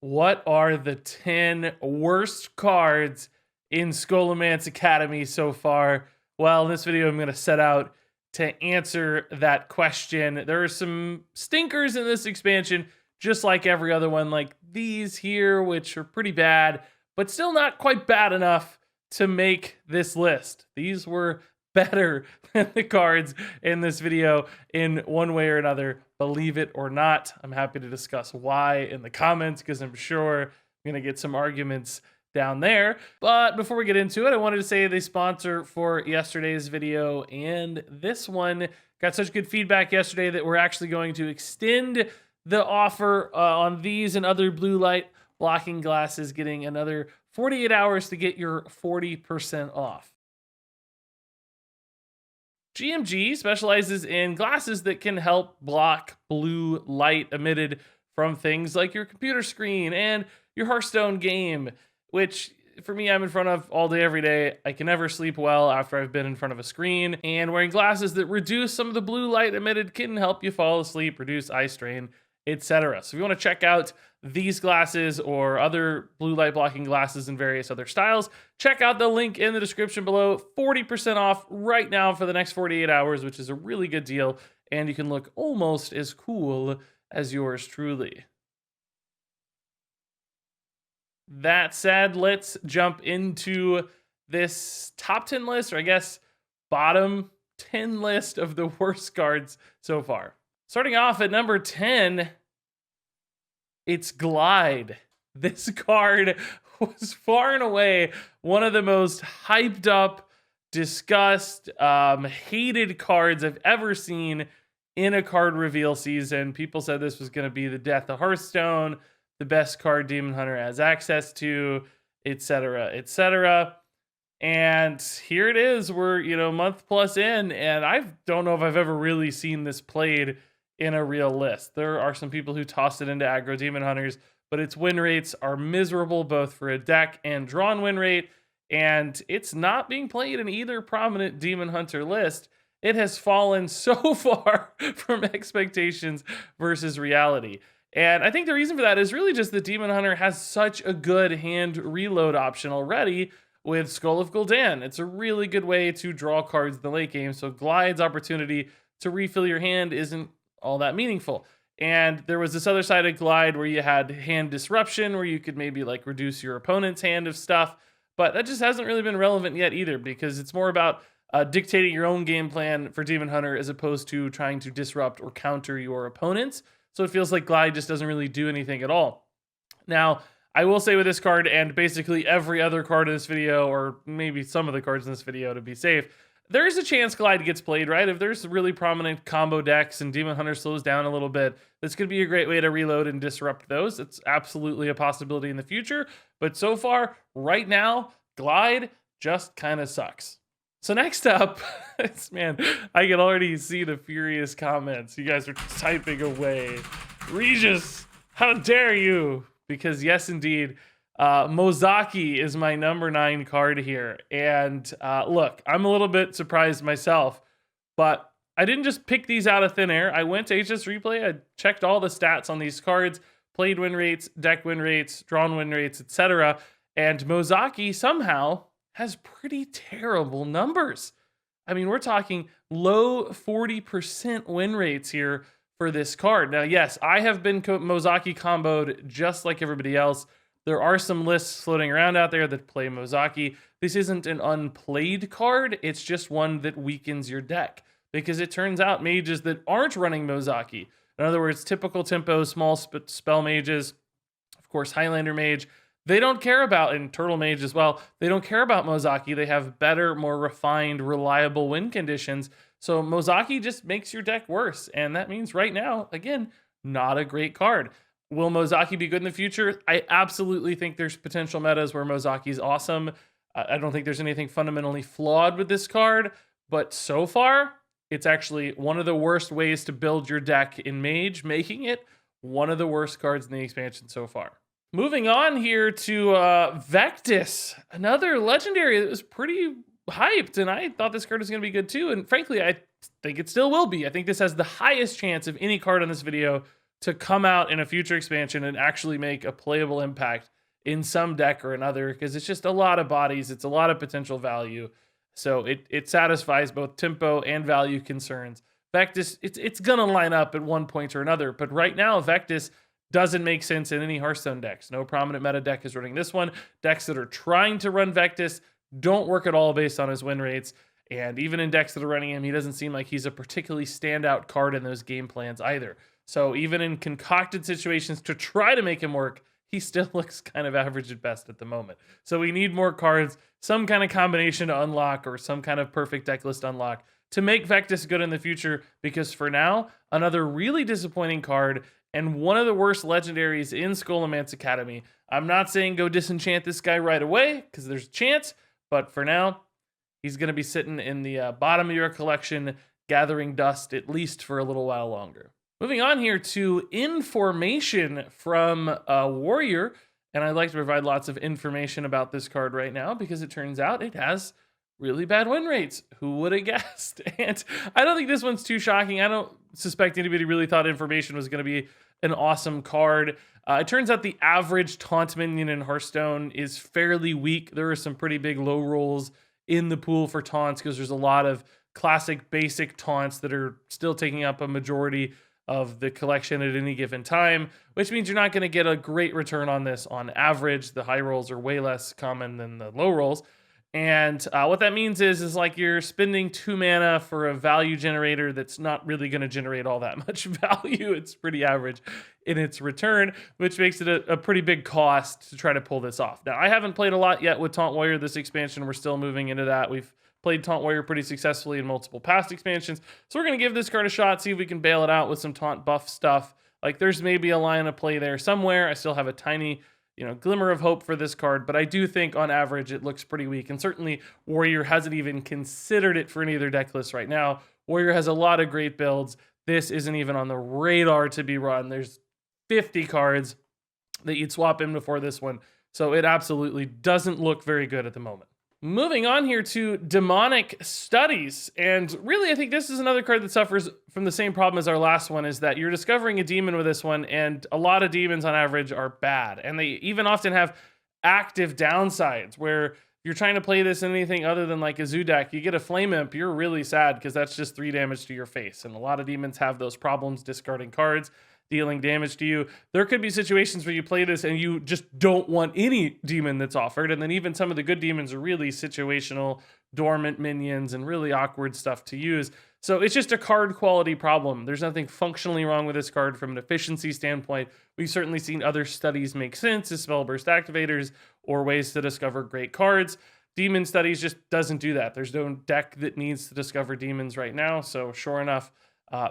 What are the 10 worst cards in Scholomance Academy so far? Well, in this video, I'm going to set out to answer that question. There are some stinkers in this expansion, just like every other one, like these here, which are pretty bad, but still not quite bad enough to make this list. These were better than the cards in this video in one way or another, believe it or not. I'm happy to discuss why in the comments because I'm sure I'm going to get some arguments down there. But before we get into it, I wanted to say the sponsor for yesterday's video and this one got such good feedback yesterday that we're actually going to extend the offer on these and other blue light blocking glasses, getting another 48 hours to get your 40% off. GMG specializes in glasses that can help block blue light emitted from things like your computer screen and your Hearthstone game, which for me, I'm in front of all day, every day. I can never sleep well after I've been in front of a screen, and wearing glasses that reduce some of the blue light emitted can help you fall asleep, reduce eye strain, etc. So if you want to check out these glasses or other blue light blocking glasses in various other styles, check out the link in the description below. 40% off right now for the next 48 hours, which is a really good deal. And you can look almost as cool as yours truly. That said, let's jump into this top 10 list, or I guess bottom 10 list of the worst cards so far. Starting off at number 10, it's Glide. This card was far and away one of the most hyped up, discussed, hated cards I've ever seen in a card reveal season. People said this was going to be the death of Hearthstone, the best card Demon Hunter has access to, etc., etc. And here it is. We're, a month plus in, and I don't know if I've ever really seen this played in a real list. There are some people who tossed it into aggro Demon Hunters, but its win rates are miserable both for a deck and drawn win rate, and it's not being played in either prominent Demon Hunter list. It has fallen so far from expectations versus reality. And I think the reason for that is really just that Demon Hunter has such a good hand reload option already with Skull of Gul'dan. It's a really good way to draw cards in the late game, so Glide's opportunity to refill your hand isn't all that meaningful. And there was this other side of Glide where you had hand disruption, where you could maybe like reduce your opponent's hand of stuff, but that just hasn't really been relevant yet either, because it's more about dictating your own game plan for Demon Hunter as opposed to trying to disrupt or counter your opponents. So it feels like Glide just doesn't really do anything at all. Now, I will say with this card and basically every other card in this video, or maybe some of the cards in this video to be safe, there is a chance Glide gets played, right? If there's really prominent combo decks and Demon Hunter slows down a little bit, this could be a great way to reload and disrupt those. It's absolutely a possibility in the future. But so far, right now, Glide just kind of sucks. So next up, man, I can already see the furious comments. You guys are typing away. Regis, how dare you? Because yes, indeed, Mozaki is my number 9 card here. And look, I'm a little bit surprised myself, but I didn't just pick these out of thin air. I went to HS Replay. I checked all the stats on these cards, played win rates, deck win rates, drawn win rates, etc. And Mozaki somehow has pretty terrible numbers. I mean, we're talking low 40% win rates here for this card. Now, yes, I have been Mozaki comboed just like everybody else. There are some lists floating around out there that play Mozaki. This isn't an unplayed card. It's just one that weakens your deck, because it turns out mages that aren't running Mozaki, in other words, typical tempo, small spell mages, of course, Highlander mage, they don't care about, and Turtle Mage as well, they don't care about Mozaki. They have better, more refined, reliable win conditions. So Mozaki just makes your deck worse. And that means right now, again, not a great card. Will Mozaki be good in the future? I absolutely think there's potential metas where Mozaki's awesome. I don't think there's anything fundamentally flawed with this card. But so far, it's actually one of the worst ways to build your deck in Mage, making it one of the worst cards in the expansion so far. Moving on here to Vectus, another legendary that was pretty hyped, and I thought this card was going to be good too, and frankly, I think it still will be. I think this has the highest chance of any card on this video to come out in a future expansion and actually make a playable impact in some deck or another, because it's just a lot of bodies. It's a lot of potential value. So it satisfies both tempo and value concerns. Vectus, it's going to line up at one point or another. But right now, Vectus doesn't make sense in any Hearthstone decks. No prominent meta deck is running this one. Decks that are trying to run Vectus don't work at all based on his win rates. And even in decks that are running him, he doesn't seem like he's a particularly standout card in those game plans either. So even in concocted situations to try to make him work, he still looks kind of average at best at the moment. So we need more cards, some kind of combination to unlock or some kind of perfect deck list unlock to make Vectus good in the future, because for now, another really disappointing card and one of the worst legendaries in Scholomance Academy. I'm not saying go disenchant this guy right away, because there's a chance, but for now, he's going to be sitting in the bottom of your collection, gathering dust at least for a little while longer. Moving on here to information from Warrior, and I'd like to provide lots of information about this card right now because it turns out it has really bad win rates. Who would have guessed? And I don't think this one's too shocking. I don't suspect anybody really thought information was going to be an awesome card. It turns out the average taunt minion in Hearthstone is fairly weak. There are some pretty big low rolls in the pool for taunts because there's a lot of classic basic taunts that are still taking up a majority of the collection at any given time, which means you're not going to get a great return on this on average. The high rolls are way less common than the low rolls. And what that means is like you're spending 2 mana for a value generator that's not really going to generate all that much value. It's pretty average in its return, which makes it a pretty big cost to try to pull this off. Now, I haven't played a lot yet with Taunt Warrior this expansion. We're still moving into that. We've played Taunt Warrior pretty successfully in multiple past expansions. So we're going to give this card a shot, see if we can bail it out with some taunt buff stuff. Like there's maybe a line of play there somewhere. I still have a tiny glimmer of hope for this card, but I do think on average it looks pretty weak, and certainly Warrior hasn't even considered it for any of their deck lists right now. Warrior has a lot of great builds. This isn't even on the radar to be run. There's 50 cards that you'd swap in before this one, so it absolutely doesn't look very good at the moment. Moving on here to Demonic Studies, and really I think this is another card that suffers from the same problem as our last one, is that you're discovering a demon with this one, and a lot of demons on average are bad, and they even often have active downsides, where if you're trying to play this in anything other than like a zoo deck, you get a Flame Imp, you're really sad because that's just 3 damage to your face, and a lot of demons have those problems discarding cards, dealing damage to you. There could be situations where you play this and you just don't want any demon that's offered, and then even some of the good demons are really situational, dormant minions, and really awkward stuff to use. So it's just a card quality problem. There's nothing functionally wrong with this card from an efficiency standpoint. We've certainly seen other studies make sense as spellburst activators or ways to discover great cards. Demon Studies just doesn't do that. There's no deck that needs to discover demons right now, so sure enough,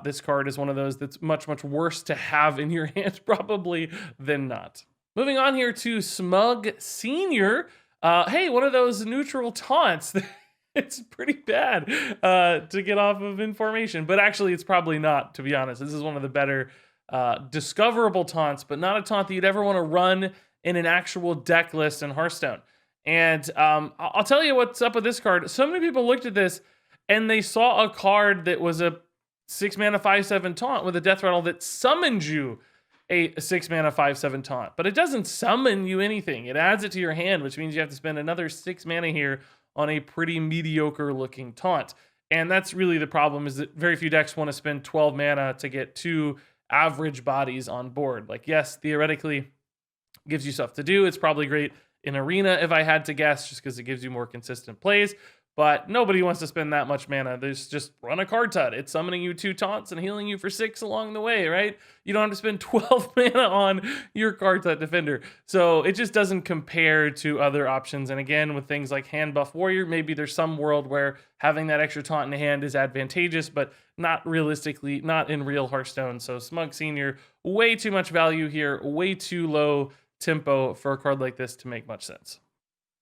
this card is one of those that's much, much worse to have in your hand probably than not. Moving on here to Smudge Senior. Hey, one of those neutral taunts. It's pretty bad to get off of information, but actually it's probably not, to be honest. This is one of the better discoverable taunts, but not a taunt that you'd ever want to run in an actual deck list in Hearthstone. And I'll tell you what's up with this card. So many people looked at this and they saw a card that was a 6 mana 5/7 taunt with a death rattle that summoned you a 6 mana 5/7 taunt, but it doesn't summon you anything. It adds it to your hand, which means you have to spend another 6 mana here on a pretty mediocre looking taunt. And that's really the problem, is that very few decks want to spend 12 mana to get 2 average bodies on board. Like, yes, theoretically gives you stuff to do. It's probably great in Arena if I had to guess, just because it gives you more consistent plays. But nobody wants to spend that much mana. There's just run a card tut. It's summoning you 2 taunts and healing you for 6 along the way, right? You don't have to spend 12 mana on your card tut defender. So it just doesn't compare to other options. And again, with things like Hand Buff Warrior, maybe there's some world where having that extra taunt in hand is advantageous, but not realistically, not in real Hearthstone. So Smudge Senior, way too much value here, way too low tempo for a card like this to make much sense.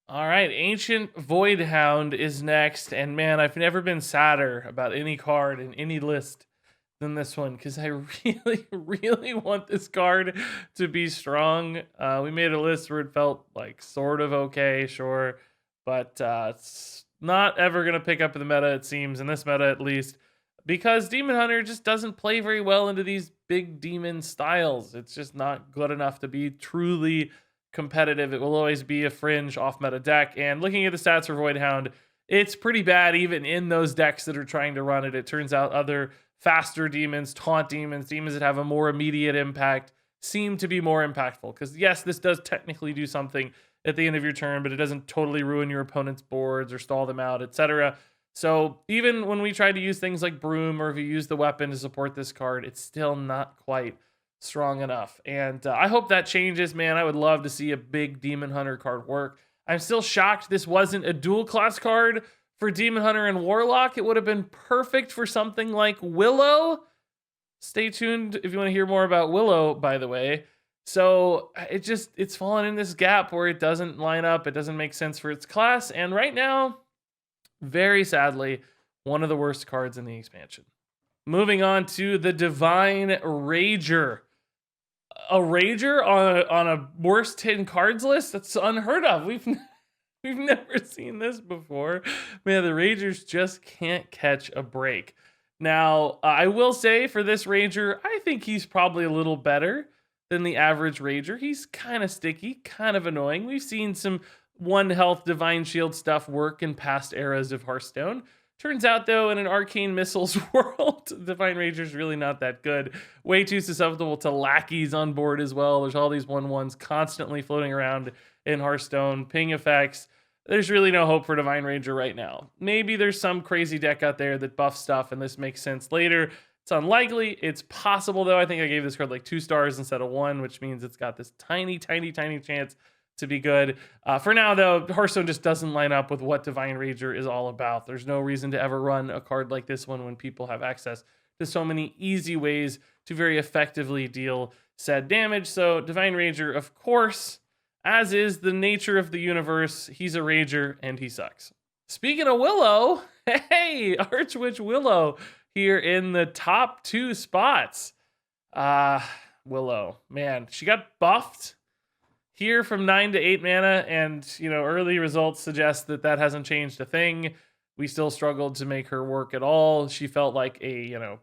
All right, Ancient Voidhound is next, and man, I've never been sadder about any card in any list than this one, because I really, really want this card to be strong. We made a list where it felt like sort of okay, sure, but it's not ever going to pick up in the meta, it seems, in this meta at least, because Demon Hunter just doesn't play very well into these big demon styles. It's just not good enough to be truly competitive. It will always be a fringe off meta deck. And looking at the stats for Voidhound, it's pretty bad even in those decks that are trying to run it. It turns out other faster demons, taunt demons, demons that have a more immediate impact seem to be more impactful. Because yes, this does technically do something at the end of your turn, but it doesn't totally ruin your opponent's boards or stall them out, etc. So even when we try to use things like Broom, or if you use the weapon to support this card, it's still not quite strong enough. And I hope that changes, man. I would love to see a big Demon Hunter card work. I'm still shocked this wasn't a dual class card for Demon Hunter and Warlock. It would have been perfect for something like Willow. Stay tuned if you want to hear more about Willow, by the way. So it's fallen in this gap where it doesn't line up. It doesn't make sense for its class. And right now, very sadly, one of the worst cards in the expansion. Moving on to the Divine Rager. A Rager on a worst 10 cards list? That's unheard of. We've never seen this before. Man, the Ragers just can't catch a break. Now, I will say for this Rager, I think he's probably a little better than the average Rager. He's kind of sticky, kind of annoying. We've seen some 1 health Divine Shield stuff work in past eras of Hearthstone. Turns out, though, in an Arcane Missiles world, Divine Rager's really not that good. Way too susceptible to lackeys on board as well. There's all these 1/1s constantly floating around in Hearthstone. Ping effects. There's really no hope for Divine Rager right now. Maybe there's some crazy deck out there that buffs stuff and this makes sense later. It's unlikely. It's possible, though. I think I gave this card like 2 stars instead of 1, which means it's got this tiny, tiny, tiny chance to be good. For now, though, Hearthstone just doesn't line up with what Divine Rager is all about. There's no reason to ever run a card like this one when people have access to so many easy ways to very effectively deal said damage. So Divine Rager, of course, as is the nature of the universe, he's a Rager and he sucks. Speaking of Willow, hey, Archwitch Willow here in the top 2 spots. Willow, man, she got buffed here from 9 to 8 mana, and early results suggest that that hasn't changed a thing. We still struggled to make her work at all. She felt like a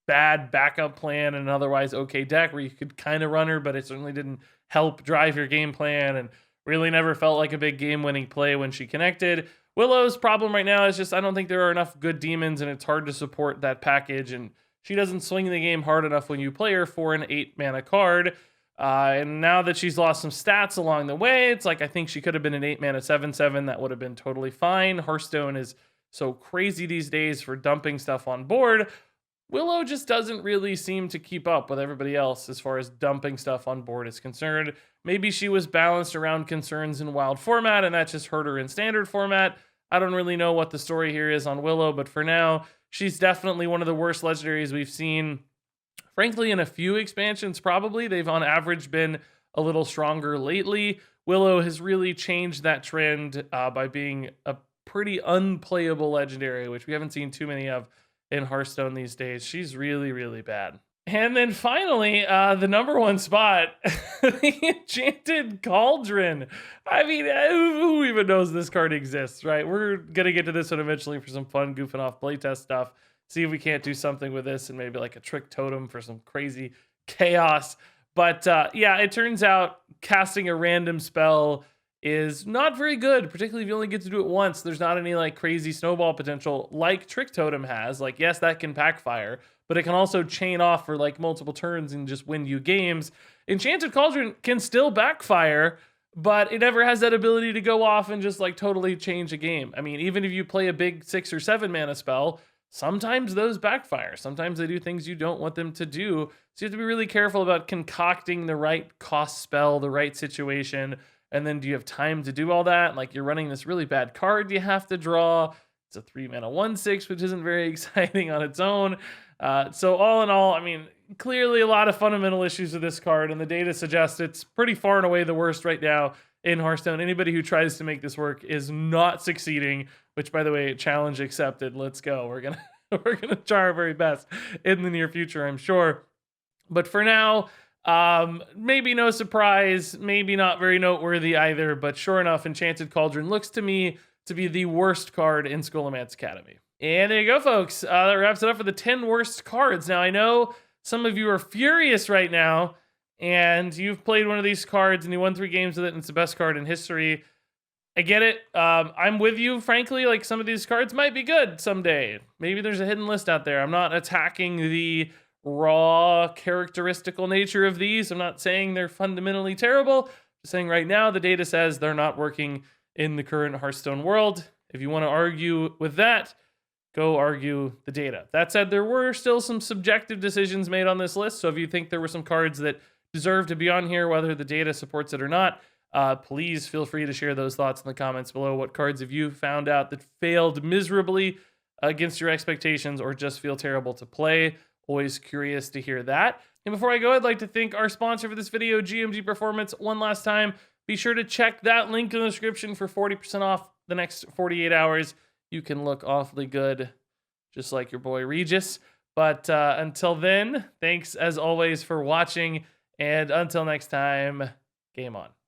bad backup plan in an otherwise okay deck where you could kind of run her, but it certainly didn't help drive your game plan, and really never felt like a big game-winning play when she connected. Willow's problem right now is just I don't think there are enough good demons, and it's hard to support that package, and she doesn't swing the game hard enough when you play her for an 8 mana card. And now that she's lost some stats along the way, it's like I think she could have been an 8 mana 7/7. That would have been totally fine. Hearthstone is so crazy these days for dumping stuff on board. Willow just doesn't really seem to keep up with everybody else as far as dumping stuff on board is concerned. Maybe she was balanced around concerns in wild format, and that just hurt her in standard format. I don't really know what the story here is on Willow, but for now, she's definitely one of the worst legendaries we've seen. Frankly, in a few expansions, probably. They've on average been a little stronger lately. Willow has really changed that trend by being a pretty unplayable legendary, which we haven't seen too many of in Hearthstone these days. She's really, really bad. And then finally, the number 1 spot, the Enchanted Cauldron. I mean, who even knows this card exists, right? We're going to get to this one eventually for some fun goofing off playtest stuff. See if we can't do something with this and maybe like a trick totem for some crazy chaos. But yeah, it turns out casting a random spell is not very good, particularly if you only get to do it once. There's not any like crazy snowball potential like Trick Totem has. Like, yes, that can backfire, but it can also chain off for like multiple turns and just win you games. Enchanted Cauldron can still backfire, but it never has that ability to go off and just like totally change a game. I mean, even if you play a big 6 or 7 mana spell, sometimes those backfire. Sometimes they do things you don't want them to do. So you have to be really careful about concocting the right cost spell, the right situation. And then do you have time to do all that? Like you're running this really bad card you have to draw. It's a 3 mana 1/6, which isn't very exciting on its own. So all in all, I mean, clearly a lot of fundamental issues with this card, and the data suggests it's pretty far and away the worst right now in Hearthstone. Anybody who tries to make this work is not succeeding, which, by the way, challenge accepted. Let's go. We're gonna try our very best in the near future, I'm sure. But for now, maybe no surprise, maybe not very noteworthy either, but sure enough, Enchanted Cauldron looks to me to be the worst card in Scholomance Academy. And there you go, folks. That wraps it up for the 10 worst cards. Now, I know some of you are furious right now, and you've played one of these cards and you won 3 games with it, and it's the best card in history. I get it. I'm with you, frankly. Like, some of these cards might be good someday. Maybe there's a hidden list out there. I'm not attacking the raw characteristical nature of these. I'm not saying they're fundamentally terrible. I'm saying right now the data says they're not working in the current Hearthstone world. If you want to argue with that, go argue the data. That said, there were still some subjective decisions made on this list. So if you think there were some cards that deserve to be on here, whether the data supports it or not, please feel free to share those thoughts in the comments below. What cards have you found out that failed miserably against your expectations or just feel terrible to play? Always curious to hear that. And before I go, I'd like to thank our sponsor for this video, GMG Performance, one last time. Be sure to check that link in the description for 40% off the next 48 hours. You can look awfully good, just like your boy Regis. But until then, thanks as always for watching. And until next time, game on.